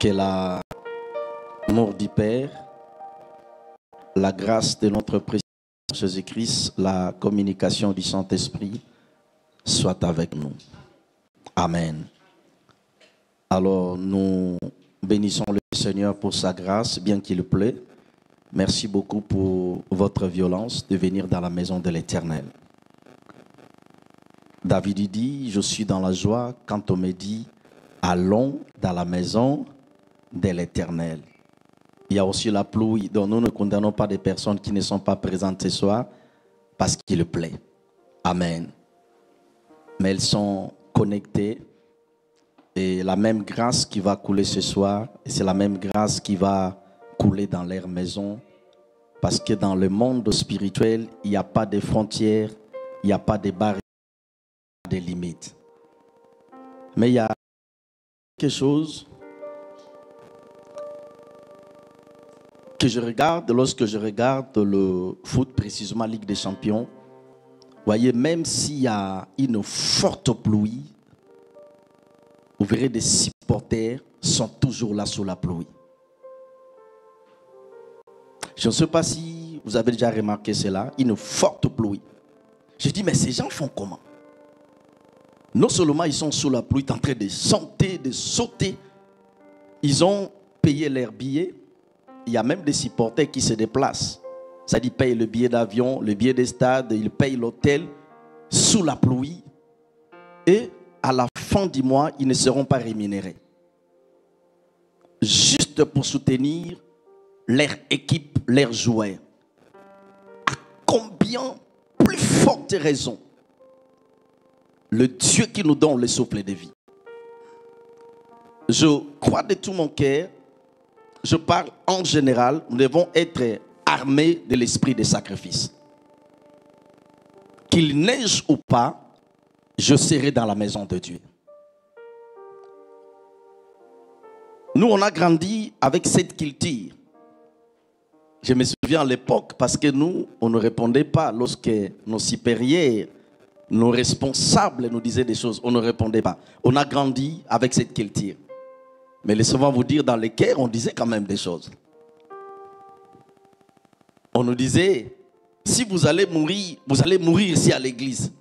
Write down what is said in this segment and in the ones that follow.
Que l'amour du Père, la grâce de notre précieux Jésus-Christ, la communication du Saint-Esprit soit avec nous. Amen. Alors nous bénissons le Seigneur pour sa grâce, bien qu'il plaît. Merci beaucoup pour votre violence de venir dans la maison de l'Éternel. David dit, je suis dans la joie quand on me dit, allons dans la maison de l'Éternel. Il y a aussi la pluie, dont nous ne condamnons pas des personnes qui ne sont pas présentes ce soir parce qu'il plaît. Amen. Mais elles sont connectées et la même grâce qui va couler ce soir, c'est la même grâce qui va couler dans leur maison, parce que dans le monde spirituel, il n'y a pas de frontières, il n'y a pas de barrières, de limites. Mais il y a quelque chose que je regarde lorsque je regarde le foot, précisément Ligue des Champions. Vous voyez, même s'il y a une forte pluie, vous verrez des supporters sont toujours là sous la pluie. Je ne sais pas si vous avez déjà remarqué cela, une forte pluie. Je dis, mais ces gens font comment? Non seulement ils sont sous la pluie, en train de chanter, de sauter, ils ont payé leurs billets. Il y a même des supporters qui se déplacent. C'est-à-dire, ils payent le billet d'avion, le billet des stades, ils payent l'hôtel sous la pluie. Et à la fin du mois, ils ne seront pas rémunérés. Juste pour soutenir leur équipe, leurs joueurs. À combien plus forte raison le Dieu qui nous donne le souffle de vie. Je crois de tout mon cœur, je parle en général, nous devons être armés de l'esprit de sacrifice. Qu'il neige ou pas, je serai dans la maison de Dieu. Nous, on a grandi avec cette culture. Je me souviens à l'époque, parce que nous, on ne répondait pas lorsque nos supérieurs, nos responsables nous disaient des choses, on ne répondait pas. On a grandi avec cette culture. Mais laissez-moi vous dire, dans les cœurs, on disait quand même des choses. On nous disait, si vous allez mourir ici à l'église.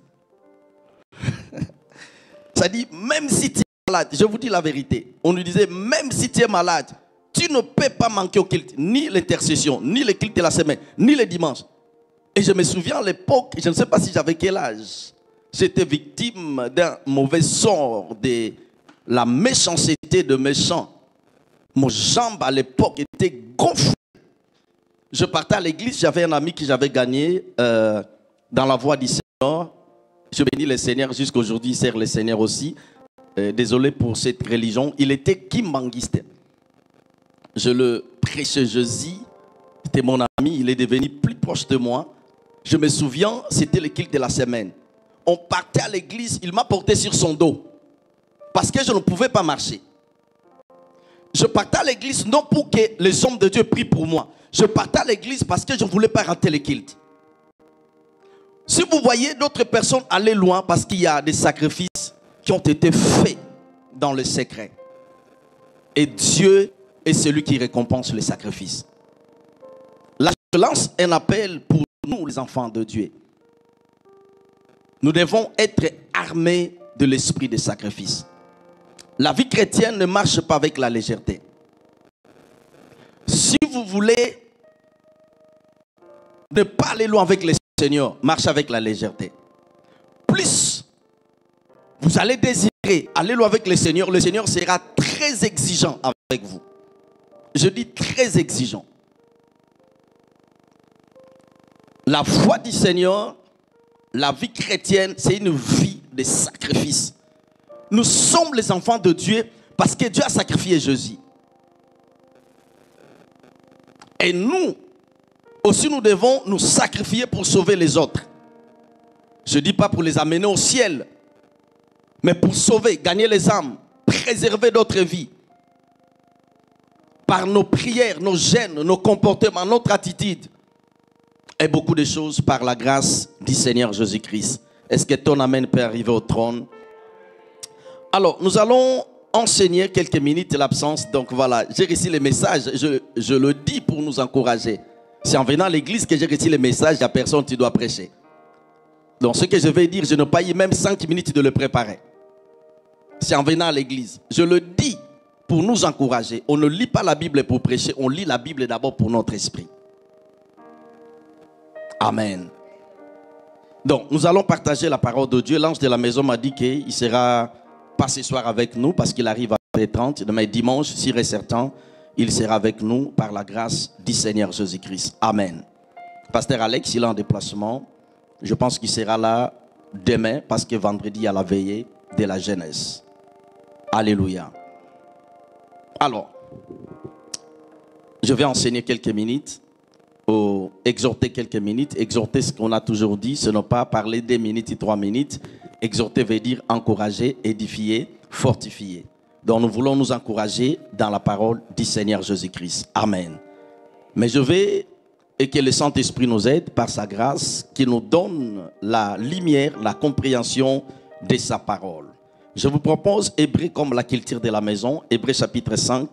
Ça dit, même si tu es malade, je vous dis la vérité, on nous disait, même si tu es malade, tu ne peux pas manquer au culte, ni l'intercession, ni le culte de la semaine, ni le dimanche. Et je me souviens à l'époque, je ne sais pas si j'avais quel âge, j'étais victime d'un mauvais sort, de la méchanceté de méchants. Mon jambe à l'époque était gonflée. Je partais à l'église, j'avais un ami que j'avais gagné dans la voie du Seigneur. Je bénis le Seigneur jusqu'à aujourd'hui, il sert le Seigneur aussi. Désolé pour cette religion. Il était kimbanguiste. Je le prêchais Jésus. C'était mon ami, il est devenu plus proche de moi. Je me souviens, c'était le culte de la semaine. On partait à l'église, il m'a porté sur son dos. Parce que je ne pouvais pas marcher. Je partais à l'église non pour que les hommes de Dieu prient pour moi. Je partais à l'église parce que je ne voulais pas rater le culte. Si vous voyez d'autres personnes aller loin parce qu'il y a des sacrifices qui ont été faits dans le secret. Et Dieu est celui qui récompense les sacrifices. Là, je lance un appel pour nous, les enfants de Dieu. Nous devons être armés de l'esprit des sacrifices. La vie chrétienne ne marche pas avec la légèreté. Si vous voulez ne pas aller loin avec le Seigneur, marchez avec la légèreté. Plus vous allez désirer aller loin avec le Seigneur sera très exigeant avec vous. Je dis très exigeant. La foi du Seigneur, la vie chrétienne, c'est une vie de sacrifice. Nous sommes les enfants de Dieu parce que Dieu a sacrifié Jésus. Et nous aussi, nous devons nous sacrifier pour sauver les autres. Je ne dis pas pour les amener au ciel, mais pour sauver, gagner les âmes, préserver d'autres vies. Par nos prières, nos gènes, nos comportements, notre attitude. Et beaucoup de choses par la grâce du Seigneur Jésus-Christ. Est-ce que ton amen peut arriver au trône? Alors, nous allons enseigner quelques minutes l'absence. Donc voilà, j'ai reçu les messages. Je le dis pour nous encourager. C'est en venant à l'église que j'ai reçu les messages. Il n'y a personne qui doit prêcher. Donc ce que je vais dire, je n'ai pas eu même 5 minutes de le préparer. C'est en venant à l'église. Je le dis pour nous encourager. On ne lit pas la Bible pour prêcher. On lit la Bible d'abord pour notre esprit. Amen. Donc nous allons partager la parole de Dieu. L'ange de la maison m'a dit qu'il ne sera pas ce soir avec nous parce qu'il arrive à 30. Demain dimanche, sûr et certain, il sera avec nous par la grâce du Seigneur Jésus-Christ. Amen. Pasteur Alex, il est en déplacement. Je pense qu'il sera là demain parce que vendredi, il y a la veillée de la jeunesse. Alléluia. Alors, je vais enseigner quelques minutes, ou exhorter quelques minutes. Exhorter, ce qu'on a toujours dit, ce n'est pas parler 2 minutes et 3 minutes. Exhorter veut dire encourager, édifier, fortifier. Donc nous voulons nous encourager dans la parole du Seigneur Jésus-Christ. Amen. Mais je vais, et que le Saint-Esprit nous aide par sa grâce, qui nous donne la lumière, la compréhension de sa parole. Je vous propose Hébreux comme la culture de la maison. Hébreux chapitre 5.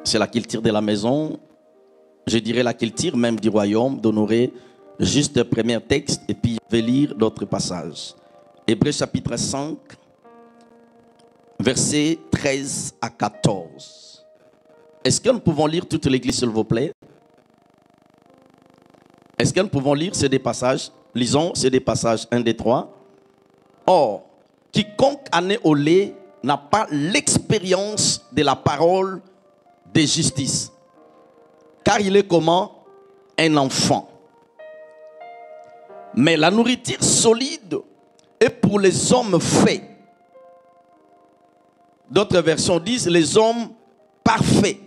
C'est la culture de la maison. Je dirais la culture même du royaume, d'honorer juste le premier texte et puis je vais lire d'autres passages. Hébreux chapitre 5, versets 13 à 14. Est-ce que nous pouvons lire toute l'église, s'il vous plaît? Est-ce que nous pouvons lire ces 2 passages? Lisons ces 2 passages, 1, 2, 3. Or, quiconque a né au lait n'a pas l'expérience de la parole de justice. Car il est comment? Un enfant. Mais la nourriture solide est pour les hommes faits. D'autres versions disent les hommes parfaits.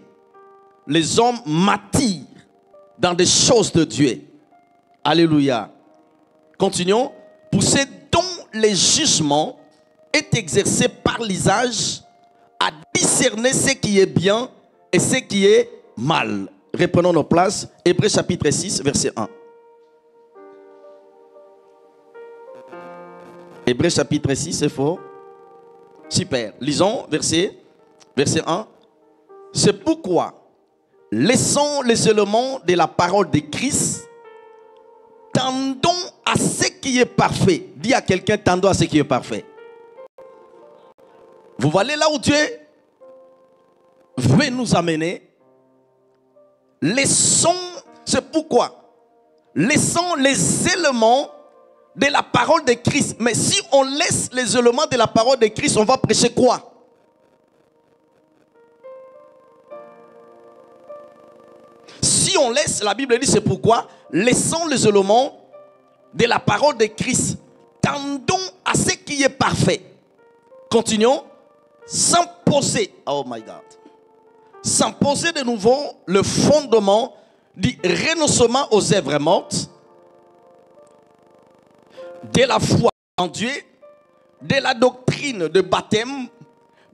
Les hommes matures dans des choses de Dieu. Alléluia. Continuons. Pour ceux dont le jugement est exercé par l'usage à discerner ce qui est bien et ce qui est mal. Reprenons nos places. Hébreux chapitre 6, verset 1. Hébreux chapitre 6, c'est faux? Super. Lisons verset 1. C'est pourquoi, laissons les éléments de la parole de Christ, tendons à ce qui est parfait. Dis à quelqu'un, tendons à ce qui est parfait. Vous voyez là où Dieu veut nous amener. Laissons, c'est pourquoi, laissons les éléments de la parole de Christ. Mais si on laisse les éléments de la parole de Christ, on va prêcher quoi? Si on laisse, la Bible dit c'est pourquoi, laissons les éléments de la parole de Christ. Tendons à ce qui est parfait. Continuons. Sans poser, oh my God, sans poser de nouveau le fondement du renoncement aux œuvres mortes, de la foi en Dieu, de la doctrine de baptême,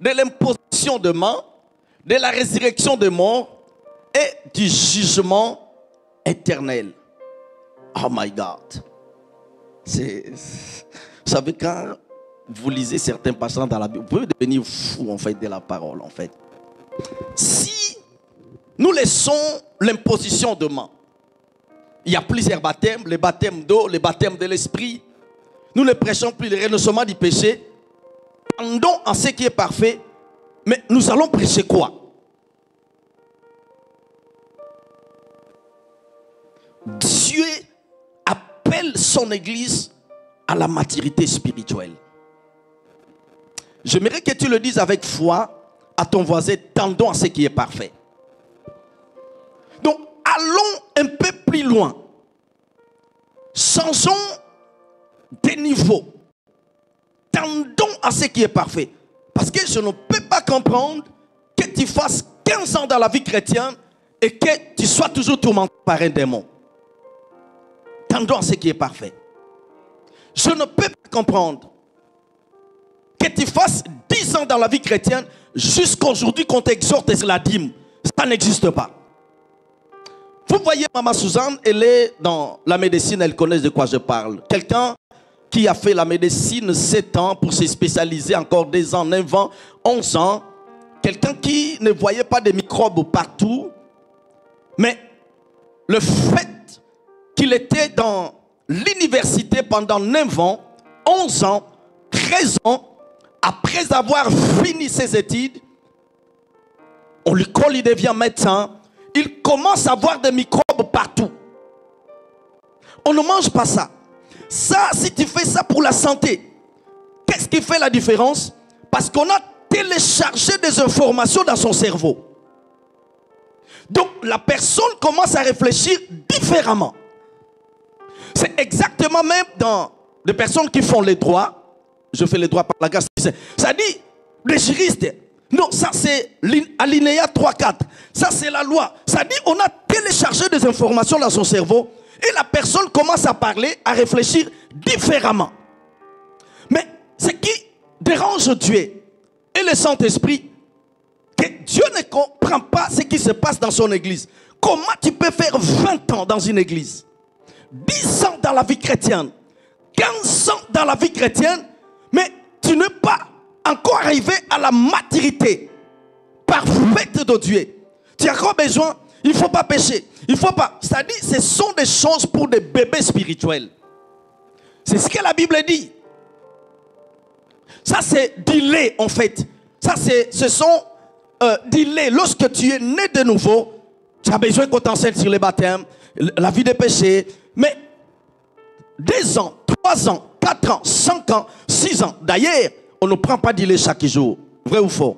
de l'imposition de main, de la résurrection des morts et du jugement éternel. Oh my God. Vous savez, quand vous lisez certains passages dans la Bible, vous pouvez devenir fou en fait de la parole en fait. Si nous laissons l'imposition de main, il y a plusieurs baptêmes, le baptême d'eau, le baptême de l'esprit. Nous ne prêchons plus le renoncement du péché. Tendons à ce qui est parfait, mais nous allons prêcher quoi? Dieu appelle son église à la maturité spirituelle. J'aimerais que tu le dises avec foi à ton voisin, tendons à ce qui est parfait. Donc, allons un peu plus loin. Changeons de niveau. Tendons à ce qui est parfait. Parce que je ne peux pas comprendre que tu fasses 15 ans dans la vie chrétienne et que tu sois toujours tourmenté par un démon. Tendons à ce qui est parfait. Je ne peux pas comprendre que tu fasses 10 ans dans la vie chrétienne jusqu'à aujourd'hui qu'on t'exhorte sur la dîme. Ça n'existe pas. Vous voyez, Maman Suzanne, elle est dans la médecine, elle connaît de quoi je parle. Quelqu'un qui a fait la médecine 7 ans pour se spécialiser encore 2 ans, 9 ans, 11 ans. Quelqu'un qui ne voyait pas de microbes partout. Mais le fait qu'il était dans l'université pendant 9 ans, 11 ans, 13 ans, après avoir fini ses études, on lui colle, il devient médecin, il commence à avoir des microbes partout. On ne mange pas ça. Ça, si tu fais ça pour la santé, qu'est-ce qui fait la différence? Parce qu'on a téléchargé des informations dans son cerveau. Donc, la personne commence à réfléchir différemment. C'est exactement même dans des personnes qui font les droits. Je fais les droits par la grâce. Ça dit, les juristes. Non, ça c'est alinéa 3-4. Ça c'est la loi. Ça dit, on a téléchargé des informations dans son cerveau et la personne commence à parler, à réfléchir différemment. Mais ce qui dérange Dieu et le Saint-Esprit, que Dieu ne comprend pas ce qui se passe dans son église. Comment tu peux faire 20 ans dans une église, 10 ans dans la vie chrétienne, 15 ans dans la vie chrétienne, mais tu n'es pas encore arrivé à la maturité parfaite de Dieu. Tu as encore besoin, il ne faut pas pécher. Il faut pas. C'est-à-dire, ce sont des choses pour des bébés spirituels. C'est ce que la Bible dit. Ça, c'est du lait, en fait. Ça, ce sont du lait. Lorsque tu es né de nouveau, tu as besoin qu'on t'enseigne sur les baptêmes, la vie des péchés. Mais 2 ans, 3 ans, 4 ans, 5 ans, 6 ans. D'ailleurs, on ne prend pas du lait chaque jour. Vrai ou faux?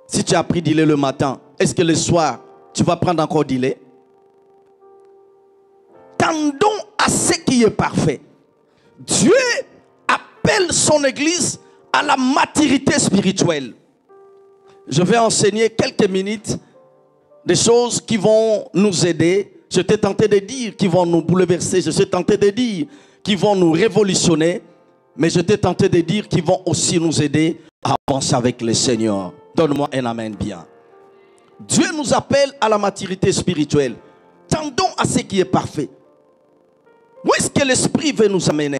Si tu as pris du lait le matin, est-ce que le soir, tu vas prendre encore du lait? Tendons à ce qui est parfait. Dieu appelle son église à la maturité spirituelle. Je vais enseigner quelques minutes des choses qui vont nous aider. Je t'ai tenté de dire qui vont nous bouleverser. Je t'ai tenté de dire qui vont nous révolutionner. Mais je t'ai tenté de dire qu'ils vont aussi nous aider à avancer avec le Seigneur. Donne-moi un amen bien. Dieu nous appelle à la maturité spirituelle. Tendons à ce qui est parfait. Où est-ce que l'Esprit veut nous amener?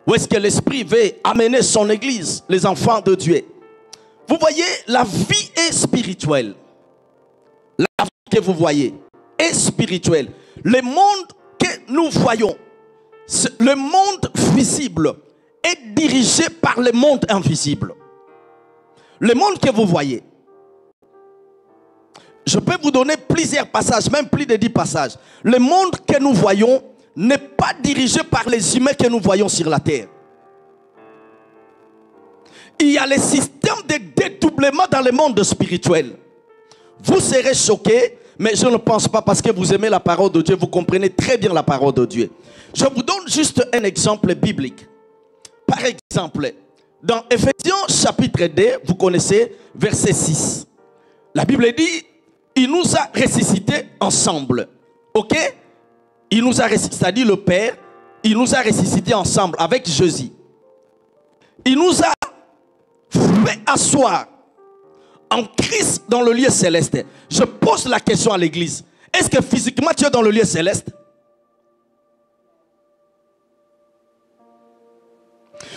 Où est-ce que l'Esprit veut amener son Église, les enfants de Dieu? Vous voyez, la vie est spirituelle. La vie que vous voyez est spirituelle. Le monde que nous voyons, le monde visible est dirigé par le monde invisible. Le monde que vous voyez. Je peux vous donner plusieurs passages, même plus de 10 passages. Le monde que nous voyons n'est pas dirigé par les humains que nous voyons sur la terre. Il y a le système de dédoublement dans le monde spirituel. Vous serez choqués, mais je ne pense pas parce que vous aimez la parole de Dieu, vous comprenez très bien la parole de Dieu. Je vous donne juste un exemple biblique. Par exemple, dans Ephésiens chapitre 2, vous connaissez verset 6. La Bible dit, il nous a ressuscités ensemble. Ok? Il nous a ressuscités, c'est-à-dire le Père, il nous a ressuscités ensemble avec Jésus. Il nous a fait asseoir en Christ dans le lieu céleste. Je pose la question à l'église. Est-ce que physiquement tu es dans le lieu céleste?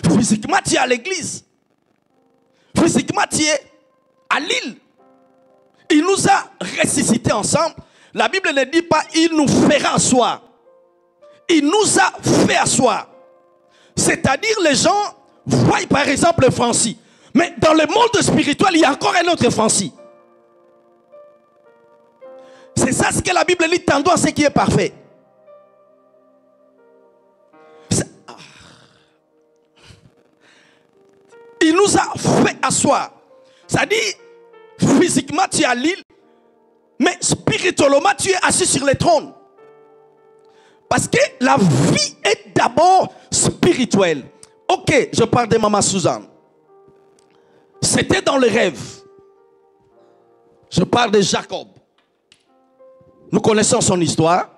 Physiquement tu es à l'église. Physiquement tu es à l'île. Il nous a ressuscités ensemble. La Bible ne dit pas il nous fera asseoir. Il nous a fait asseoir. C'est-à-dire les gens voient par exemple Francis. Mais dans le monde spirituel, il y a encore un autre Francis. C'est ça ce que la Bible dit, tendons à ce qui est parfait. Il nous a fait asseoir. Ça dit, physiquement tu es à l'île, mais spirituellement tu es assis sur le trône. Parce que la vie est d'abord spirituelle. Ok, je parle de Maman Suzanne. C'était dans le rêve. Je parle de Jacob. Nous connaissons son histoire.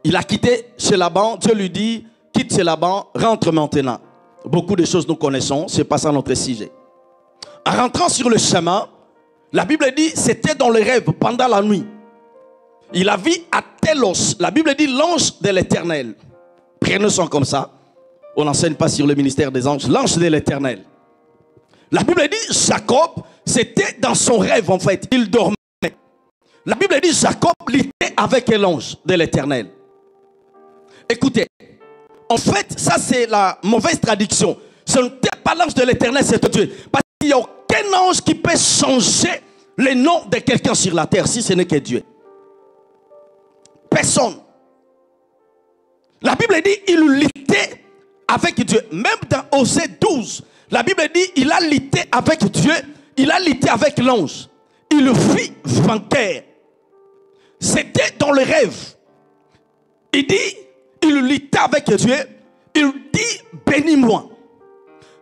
Il a quitté chez Laban. Dieu lui dit, quitte chez Laban, rentre maintenant. Beaucoup de choses nous connaissons, c'est pas ça notre sujet. En rentrant sur le chemin, la Bible dit, c'était dans le rêve pendant la nuit. Il a vu à Télos, la Bible dit l'ange de l'Éternel. prénoms sont comme ça. On n'enseigne pas sur le ministère des anges. L'ange de l'Éternel. La Bible dit Jacob, c'était dans son rêve en fait. Il dormait. La Bible dit Jacob luttait avec l'ange de l'Éternel. Écoutez, en fait, ça c'est la mauvaise traduction. Ce n'était pas l'ange de l'Éternel, c'est Dieu. Parce qu'il n'y a aucun ange qui peut changer le nom de quelqu'un sur la terre si ce n'est que Dieu. Personne. La Bible dit il luttait avec Dieu. Même dans Osée 12, la Bible dit il a lutté avec Dieu, il a lutté avec l'ange. Il le fit vainqueur. C'était dans le rêve. Il dit, il luttait avec Dieu, il dit bénis-moi.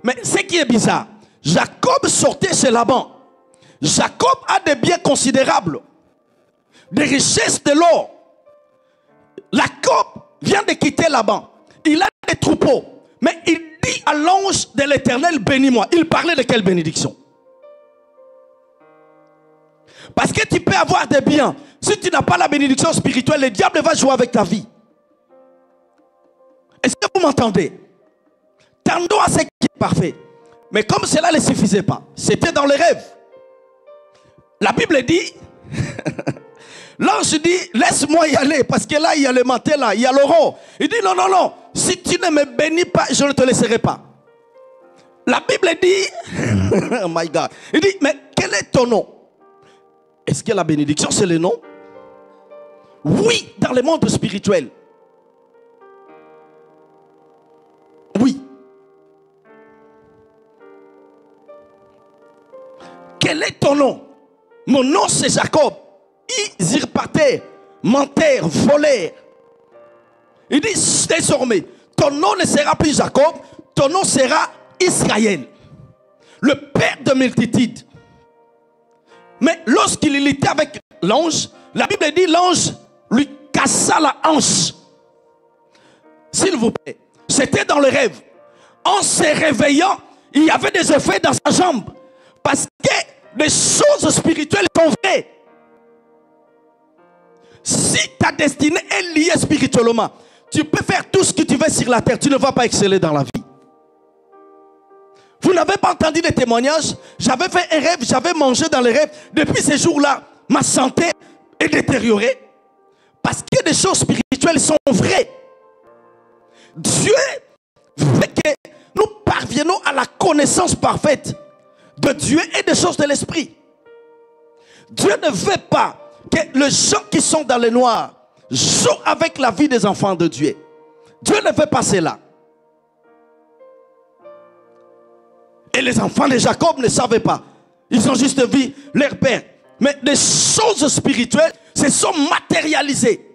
Mais ce qui est bizarre, Jacob sortait chez Laban. Jacob a des biens considérables, des richesses de l'or. Jacob vient de quitter Laban. Il a des troupeaux. Mais il dit à l'ange de l'Éternel, bénis-moi. Il parlait de quelle bénédiction? Parce que tu peux avoir des biens. Si tu n'as pas la bénédiction spirituelle, le diable va jouer avec ta vie. Est-ce que vous m'entendez? Tendons à ce qui est parfait. Mais comme cela ne suffisait pas, c'était dans les rêves. La Bible dit, l'ange dit, laisse-moi y aller, parce que là, il y a le matin, là, il y a l'aurore. Il dit, non, non, non, si tu ne me bénis pas, je ne te laisserai pas. La Bible dit, oh my God, il dit, mais quel est ton nom? Est-ce que la bénédiction, c'est le nom? Oui, dans le monde spirituel. Oui. Quel est ton nom? Mon nom c'est Jacob. Usurpateur, menteur, voleur. Il dit désormais, ton nom ne sera plus Jacob, ton nom sera Israël, le père de multitudes. Mais lorsqu'il était avec l'ange, la Bible dit l'ange lui cassa la hanche. S'il vous plaît, c'était dans le rêve. En se réveillant, il y avait des effets dans sa jambe. Parce que les choses spirituelles sont vraies. Si ta destinée est liée spirituellement, tu peux faire tout ce que tu veux sur la terre, tu ne vas pas exceller dans la vie. Vous n'avez pas entendu les témoignages? J'avais fait un rêve, j'avais mangé dans le rêve. Depuis ces jours-là, ma santé est détériorée. Parce que des choses spirituelles sont vraies. Dieu veut que nous parviennons à la connaissance parfaite de Dieu et des choses de l'esprit. Dieu ne veut pas que les gens qui sont dans le noir jouent avec la vie des enfants de Dieu. Dieu ne veut pas cela. Et les enfants de Jacob ne savaient pas. Ils ont juste vu leur père. Mais les choses spirituelles se sont matérialisées.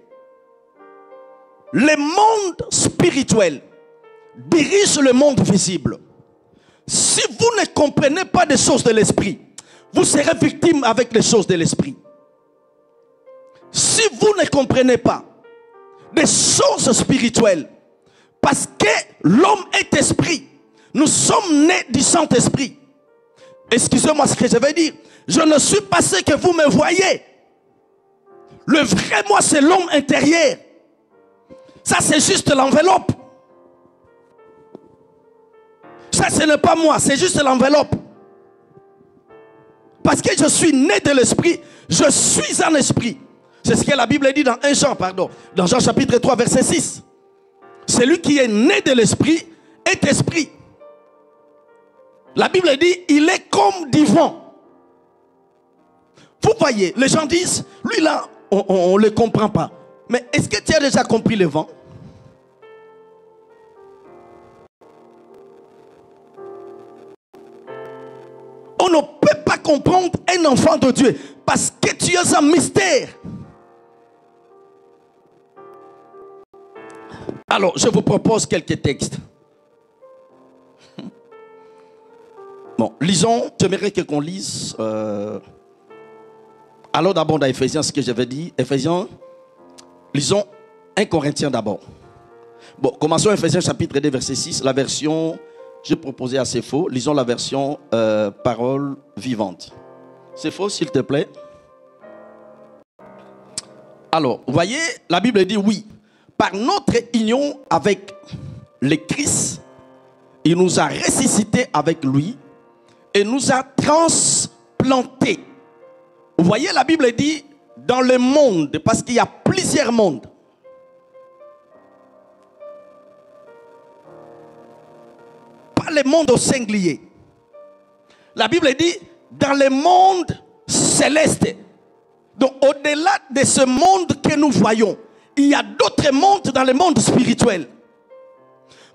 Le monde spirituel dirige le monde visible. Si vous ne comprenez pas des choses de l'esprit, vous serez victime avec les choses de l'esprit. Si vous ne comprenez pas des choses spirituelles, parce que l'homme est esprit, nous sommes nés du Saint-Esprit. Excusez-moi ce que je vais dire. Je ne suis pas ce que vous me voyez. Le vrai moi, c'est l'homme intérieur. Ça, c'est juste l'enveloppe. Ça, ce n'est pas moi, c'est juste l'enveloppe. Parce que je suis né de l'esprit, je suis un esprit. C'est ce que la Bible dit dans dans Jean chapitre 3, verset 6. Celui qui est né de l'esprit est esprit. La Bible dit, il est comme du vent. Vous voyez, les gens disent, lui là, on ne le comprend pas. Mais est-ce que tu as déjà compris le vent? On ne peut pas comprendre un enfant de Dieu parce que tu es un mystère. Alors, je vous propose quelques textes. Bon, lisons, j'aimerais qu'on lise. Alors d'abord dans Éphésiens, ce que j'avais dit. Éphésiens, lisons 1 Corinthiens d'abord. Bon, commençons Éphésiens chapitre 2, verset 6. La version, j'ai proposé assez faux. Lisons la version parole vivante. C'est faux, s'il te plaît. Alors, vous voyez, la Bible dit oui. Par notre union avec le Christ, il nous a ressuscités avec lui et nous a transplantés. Vous voyez, la Bible dit dans le monde, parce qu'il y a plusieurs mondes. Pas le monde au singulier. La Bible dit dans le monde céleste. Donc au-delà de ce monde que nous voyons, il y a d'autres mondes dans le monde spirituel.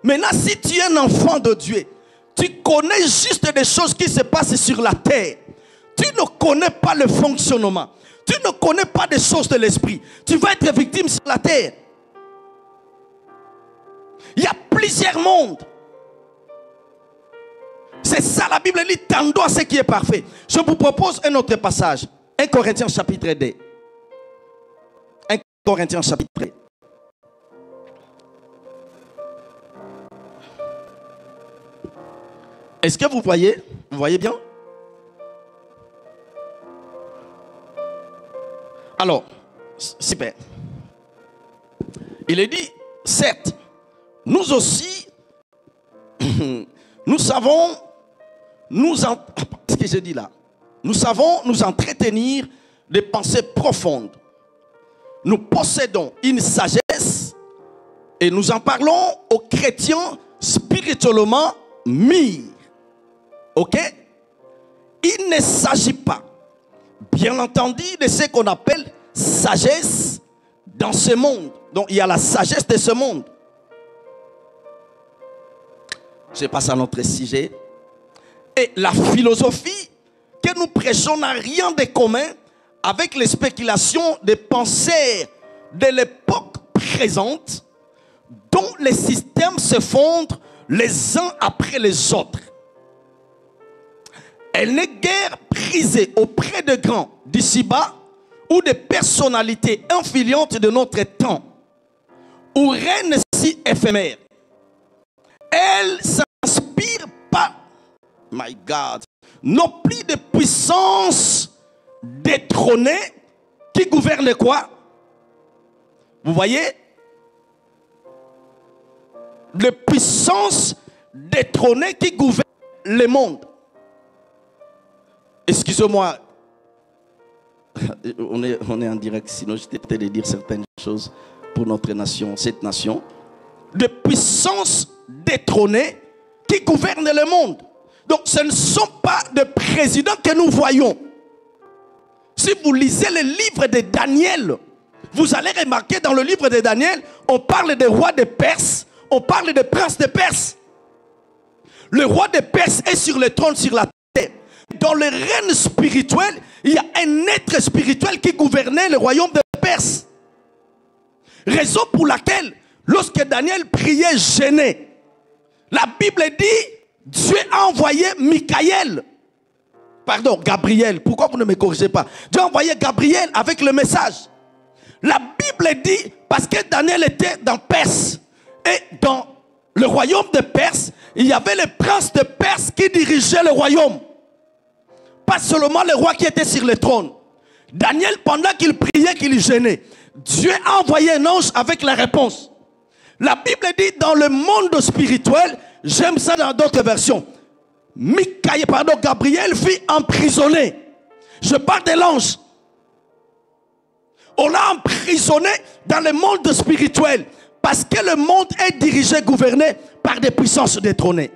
Maintenant, si tu es un enfant de Dieu, tu connais juste des choses qui se passent sur la terre. Tu ne connais pas le fonctionnement. Tu ne connais pas des choses de l'esprit. Tu vas être victime sur la terre. Il y a plusieurs mondes. C'est ça la Bible dit, tendons à ce qui est parfait. Je vous propose un autre passage. 1 Corinthiens chapitre 2. 1 Corinthiens chapitre 2. Est-ce que vous voyez? Vous voyez bien? Alors, super. Il est dit, certes, nous aussi, nous savons, qu'est-ce que je dis là? Nous savons nous entretenir de pensées profondes. Nous possédons une sagesse et nous en parlons aux chrétiens spirituellement mûrs. Ok? Il ne s'agit pas, bien entendu, de ce qu'on appelle sagesse dans ce monde. Donc il y a la sagesse de ce monde. Je passe à notre sujet. Et la philosophie que nous prêchons n'a rien de commun avec les spéculations des penseurs de l'époque présente, dont les systèmes se fondent les uns après les autres. Elle n'est guère prisée auprès de grands d'ici-bas ou de personnalités influentes de notre temps, ou reines si éphémères. Elle s'inspire pas, my God, non plus de puissance détrônée qui gouverne quoi? Vous voyez? De puissance détrônée qui gouverne le monde. Excusez-moi, on est en direct, sinon j'étais peut-être de dire certaines choses pour notre nation, cette nation. De puissance détrônée qui gouverne le monde. Donc ce ne sont pas des présidents que nous voyons. Si vous lisez le livre de Daniel, vous allez remarquer dans le livre de Daniel, on parle des rois de Perse, on parle des princes de Perse. Le roi de Perse est sur le trône sur la terre. Dans le règne spirituel, il y a un être spirituel qui gouvernait le royaume de Perse. Raison pour laquelle, lorsque Daniel priait gêné, la Bible dit, Dieu a envoyé Gabriel. Pourquoi vous ne me corrigez pas? Dieu a envoyé Gabriel avec le message. La Bible dit, parce que Daniel était dans Perse, et dans le royaume de Perse, il y avait le prince de Perse qui dirigeait le royaume. Pas seulement le roi qui était sur le trône. Daniel, pendant qu'il priait, qu'il gênait, Dieu a envoyé un ange avec la réponse. La Bible dit dans le monde spirituel, j'aime ça dans d'autres versions, Gabriel fut emprisonné. Je parle de l'ange. On l'a emprisonné dans le monde spirituel parce que le monde est dirigé, gouverné par des puissances détrônées.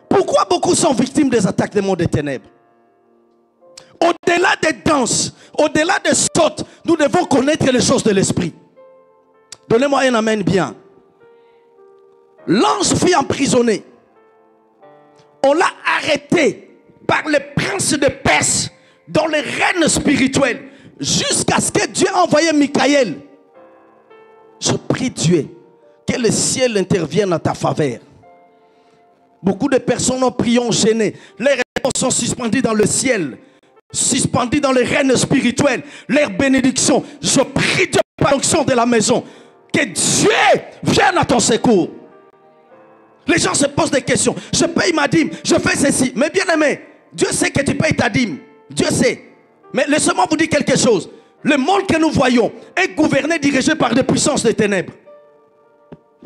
Pourquoi beaucoup sont victimes des attaques des mondes des ténèbres? Au-delà des danses, au-delà des sautes, nous devons connaître les choses de l'esprit. Donnez-moi un amen bien. L'ange fut emprisonné. On l'a arrêté par le prince de Perse dans les règnes spirituels jusqu'à ce que Dieu a envoyé Michael. Je prie Dieu que le ciel intervienne à ta faveur. Beaucoup de personnes ont prié, ont gêné. Les réponses sont suspendues dans le ciel, suspendues dans les règnes spirituels. Leurs bénédictions. Je prie Dieu par l'onction de la maison que Dieu vienne à ton secours. Les gens se posent des questions. Je paye ma dîme, je fais ceci. Mais bien aimé, Dieu sait que tu payes ta dîme. Dieu sait. Mais laissez-moi vous dire quelque chose. Le monde que nous voyons est gouverné, dirigé par des puissances des ténèbres.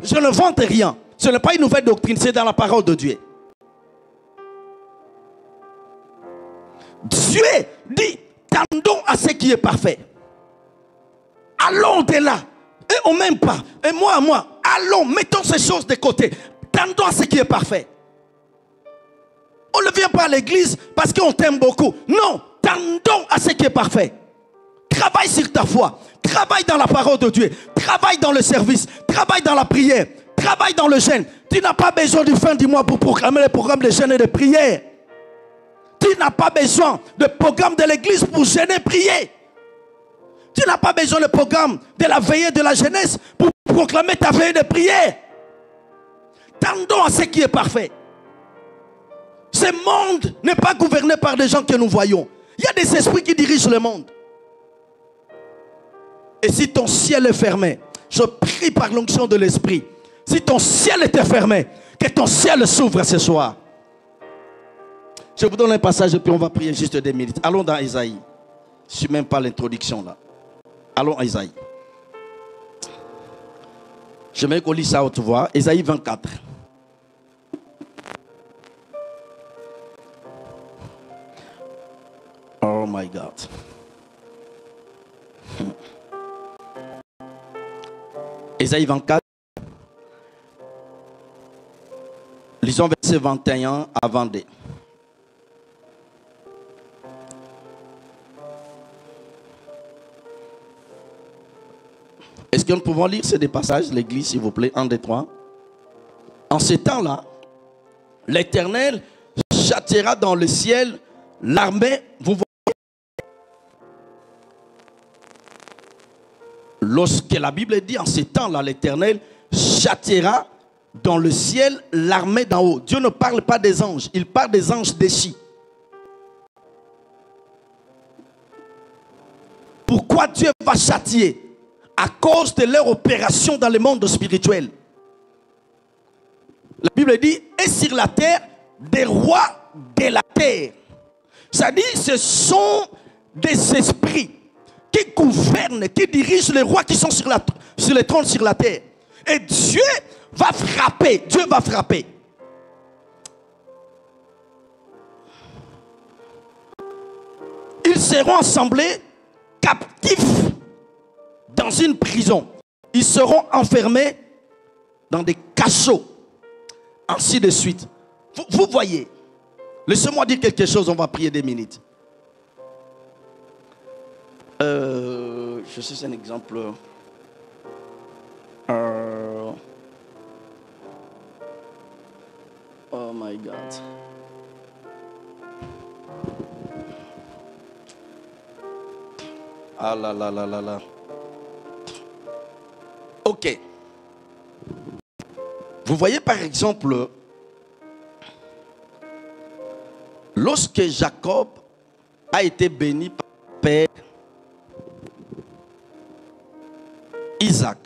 Je ne vante rien. Ce n'est pas une nouvelle doctrine, c'est dans la parole de Dieu. Dieu dit, tendons à ce qui est parfait. Allons au-delà. Et au même pas. Et moi, allons, mettons ces choses de côté. Tendons à ce qui est parfait. On ne vient pas à l'église parce qu'on t'aime beaucoup. Non, tendons à ce qui est parfait. Travaille sur ta foi. Travaille dans la parole de Dieu. Travaille dans le service. Travaille dans la prière. Travaille dans le jeûne. Tu n'as pas besoin du fin du mois pour proclamer les programmes de jeûne et de prière. Tu n'as pas besoin de programme de l'église pour jeûner et prier. Tu n'as pas besoin de programme de la veillée de la jeunesse pour proclamer ta veillée de prière. Tendons à ce qui est parfait. Ce monde n'est pas gouverné par des gens que nous voyons. Il y a des esprits qui dirigent le monde. Et si ton ciel est fermé, je prie par l'onction de l'esprit. Si ton ciel était fermé, que ton ciel s'ouvre ce soir. Je vous donne un passage et puis on va prier juste 2 minutes. Allons dans Isaïe. Je ne suis même pas l'introduction là. Allons à Isaïe. Je mets qu'on lit ça à haute voix. Isaïe 24. Oh my God. Isaïe 24. Lisons verset 21 à 22. Est-ce que nous pouvons lire ces deux passages, l'église, s'il vous plaît, 1, 2, 3. En ce temps-là, l'Éternel châtiera dans le ciel l'armée. Vous voyez, lorsque la Bible dit en ce temps-là, l'Éternel châtiera dans le ciel l'armée d'en haut. Dieu ne parle pas des anges, il parle des anges déchus. Pourquoi Dieu va châtier? À cause de leur opération dans le monde spirituel. La Bible dit, et sur la terre, des rois de la terre. C'est-à-dire, ce sont des esprits qui gouvernent, qui dirigent les rois qui sont sur les trônes sur la terre. Et Dieu va frapper. Dieu va frapper. Ils seront assemblés captifs dans une prison. Ils seront enfermés dans des cachots. Ainsi de suite. Vous voyez. Laissez-moi dire quelque chose, on va prier 2 minutes. Je sais un exemple. Oh my God. Ah là là là là là. Ok. Vous voyez par exemple, lorsque Jacob a été béni par son père Isaac,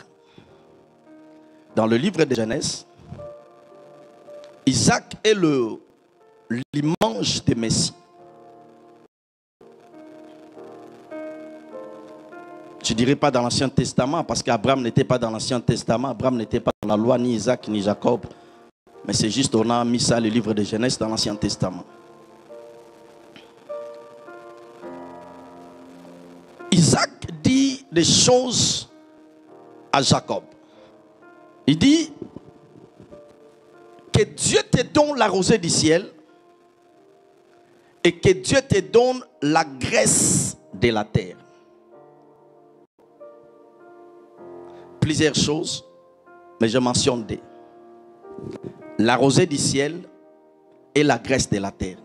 dans le livre de Genèse, Isaac est l'image de Messie. Je ne dirais pas dans l'Ancien Testament, parce qu'Abraham n'était pas dans l'Ancien Testament, Abraham n'était pas dans la loi, ni Isaac, ni Jacob. Mais c'est juste, on a mis ça, le livre de Genèse, dans l'Ancien Testament. Isaac dit des choses à Jacob. Il dit que Dieu te donne la rosée du ciel et que Dieu te donne la graisse de la terre. Plusieurs choses, mais je mentionne 2. La rosée du ciel et la graisse de la terre.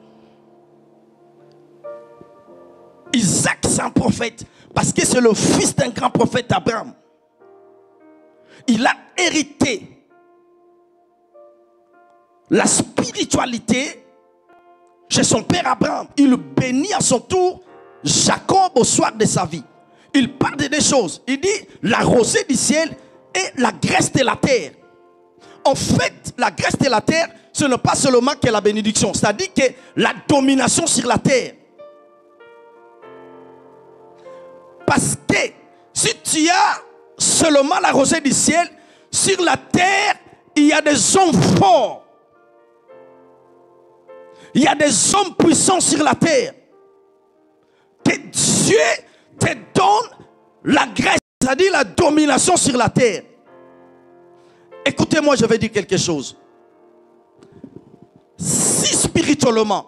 Isaac, c'est un prophète parce que c'est le fils d'un grand prophète Abraham. Il a hérité la spiritualité chez son père Abraham. Il bénit à son tour Jacob au soir de sa vie. Il parle de 2 choses. Il dit la rosée du ciel et la graisse de la terre. En fait, la graisse de la terre, ce n'est pas seulement que la bénédiction. C'est-à-dire que la domination sur la terre. Parce que si tu as seulement la rosée du ciel, Sur la terre, il y a des hommes forts. Il y a des hommes puissants sur la terre. Que Dieu te donne la grâce, c'est-à-dire la domination sur la terre. Écoutez-moi, je vais dire quelque chose. Si spirituellement,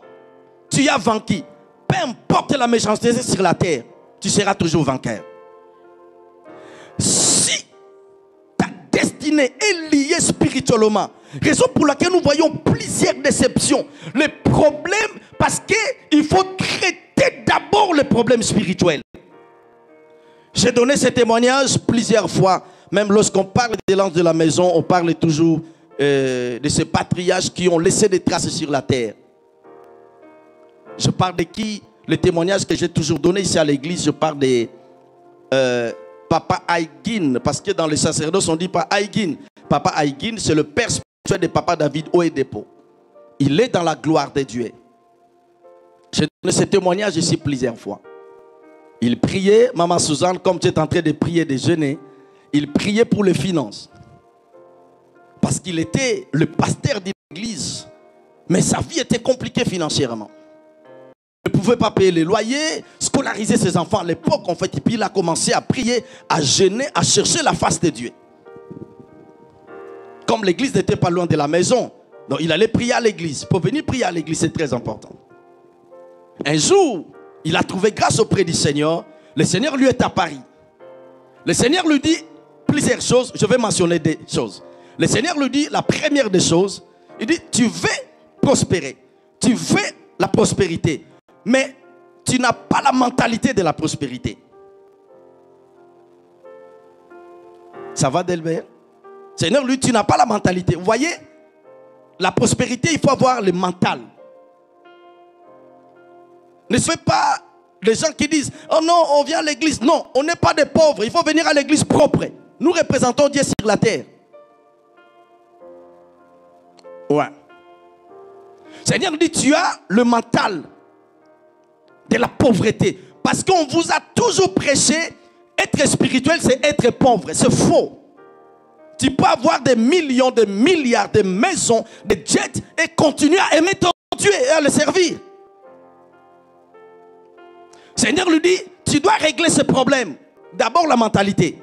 tu as vaincu, peu importe la méchanceté sur la terre, tu seras toujours vainqueur. Si ta destinée est liée spirituellement, raison pour laquelle nous voyons plusieurs déceptions, les problèmes, parce qu'il faut traiter d'abord les problèmes spirituels. J'ai donné ce témoignage plusieurs fois, même lorsqu'on parle des lances de la maison, on parle toujours de ces patriarches qui ont laissé des traces sur la terre. Je parle de qui? Le témoignage que j'ai toujours donné ici à l'église, je parle de Papa Aïgin, parce que dans les sacerdoces on dit pas Aïgin. Papa Aïgin, c'est le père spirituel de Papa David Oyedepo. Il est dans la gloire de Dieu. J'ai donné ce témoignage ici plusieurs fois. Il priait, Maman Suzanne, comme tu es en train de prier, de jeûner, il priait pour les finances. Parce qu'il était le pasteur de l'église. Mais sa vie était compliquée financièrement. Il ne pouvait pas payer les loyers, scolariser ses enfants à l'époque, en fait. Et puis il a commencé à prier, à jeûner, à chercher la face de Dieu. Comme l'église n'était pas loin de la maison, donc il allait prier à l'église. Pour venir prier à l'église, c'est très important. Un jour, il a trouvé grâce auprès du Seigneur. Le Seigneur lui est apparu. Le Seigneur lui dit plusieurs choses. Je vais mentionner des choses. Le Seigneur lui dit la première des choses. Il dit, tu veux prospérer. Tu veux la prospérité. Mais tu n'as pas la mentalité de la prospérité. Ça va, Delbert? Seigneur, lui, tu n'as pas la mentalité. Vous voyez, la prospérité, il faut avoir le mental. Ne soyez pas les gens qui disent, oh non, on vient à l'église. Non, on n'est pas des pauvres. Il faut venir à l'église propre. Nous représentons Dieu sur la terre. Ouais. Seigneur dit, tu as le mental de la pauvreté. Parce qu'on vous a toujours prêché, être spirituel, c'est être pauvre. C'est faux. Tu peux avoir des millions, des milliards, de maisons, des jets et continuer à aimer ton Dieu et à le servir. Seigneur lui dit, tu dois régler ce problème. D'abord la mentalité.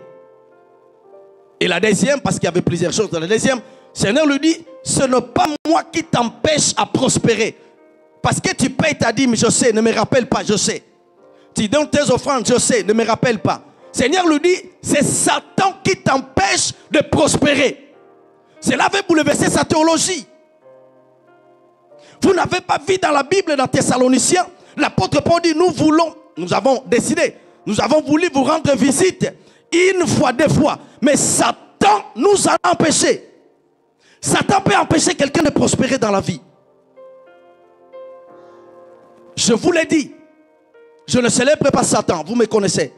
Et la deuxième, parce qu'il y avait plusieurs choses dans la deuxième, Seigneur lui dit, ce n'est pas moi qui t'empêche à prospérer. Parce que tu payes ta dîme, je sais, ne me rappelle pas, je sais. Tu donnes tes offrandes, je sais, ne me rappelle pas. Seigneur lui dit, c'est Satan qui t'empêche de prospérer. Cela avait bouleversé sa théologie. Vous n'avez pas vu dans la Bible, dans Thessaloniciens, l'apôtre Paul dit, nous avons décidé, nous avons voulu vous rendre visite une fois, deux fois. Mais Satan nous a empêchés. Satan peut empêcher quelqu'un de prospérer dans la vie. Je vous l'ai dit. Je ne célèbre pas Satan, vous me connaissez.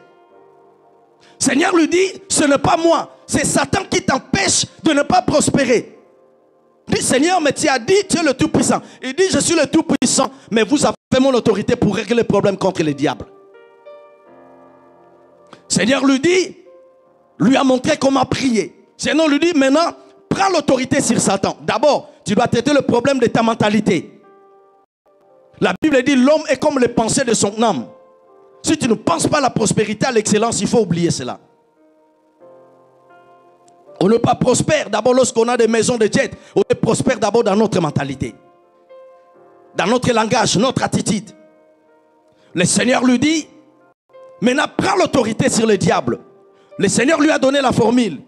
Seigneur lui dit, ce n'est pas moi, c'est Satan qui t'empêche de ne pas prospérer. Il dit, Seigneur, mais tu as dit, tu es le Tout-Puissant. Il dit, je suis le Tout-Puissant, mais vous avez mon autorité pour régler les problèmes contre les diables. Seigneur lui dit, lui a montré comment prier. Seigneur lui dit, maintenant, prends l'autorité sur Satan. D'abord, tu dois traiter le problème de ta mentalité. La Bible dit, l'homme est comme les pensées de son âme. Si tu ne penses pas à la prospérité, à l'excellence, il faut oublier cela. On n'est pas prospère d'abord lorsqu'on a des maisons de jet. On est prospère d'abord dans notre mentalité. Dans notre langage, notre attitude. Le Seigneur lui dit, maintenant prends l'autorité sur le diable. Le Seigneur lui a donné la formule.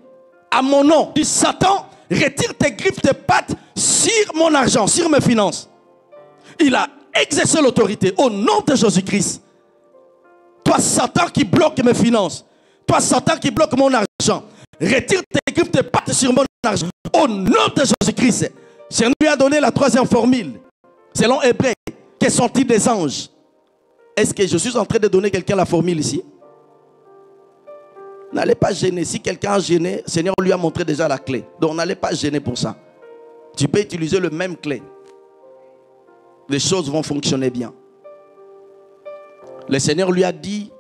À mon nom, dit Satan, retire tes griffes, tes pattes sur mon argent, sur mes finances. Il a exercé l'autorité au nom de Jésus-Christ. Toi, Satan qui bloque mes finances. Toi, Satan qui bloque mon argent. Retire tes griffes, tes pattes sur mon argent. Au nom de Jésus-Christ. Seigneur lui a donné la troisième formule. Selon Hébreu, quels sont-ils des anges? Est-ce que je suis en train de donner quelqu'un la formule ici? N'allez pas gêner. Si quelqu'un a gêné, le Seigneur lui a montré déjà la clé. Donc n'allez pas gêner pour ça. Tu peux utiliser le même clé. Les choses vont fonctionner bien. Le Seigneur lui a dit,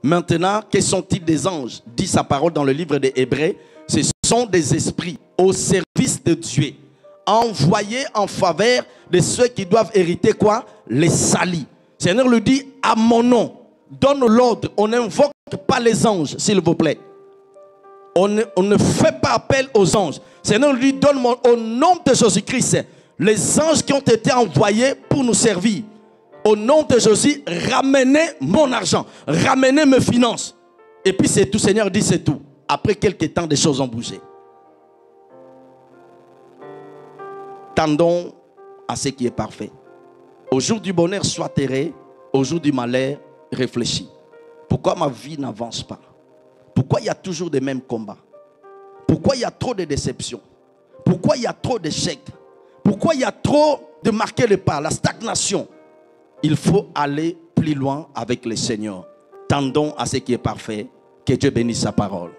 maintenant, quels sont-ils des anges? Dit sa parole dans le livre des Hébreux. Ce sont des esprits au service de Dieu, envoyés en faveur de ceux qui doivent hériter quoi? Les salis. Le Seigneur lui dit, à mon nom, donne l'ordre, on n'invoque pas les anges, s'il vous plaît. On ne fait pas appel aux anges. Le Seigneur lui dit, donne au nom de Jésus-Christ, les anges qui ont été envoyés pour nous servir. Au nom de Jésus, ramenez mon argent, ramenez mes finances. Et puis c'est tout, Seigneur dit c'est tout. Après quelques temps, des choses ont bougé. Tendons à ce qui est parfait. Au jour du bonheur, sois terré. Au jour du malheur, réfléchis. Pourquoi ma vie n'avance pas? Pourquoi il y a toujours les mêmes combats? Pourquoi il y a trop de déceptions? Pourquoi il y a trop d'échecs? Pourquoi il y a trop de marquer le pas, la stagnation? Il faut aller plus loin avec le Seigneur. Tendons à ce qui est parfait. Que Dieu bénisse sa parole.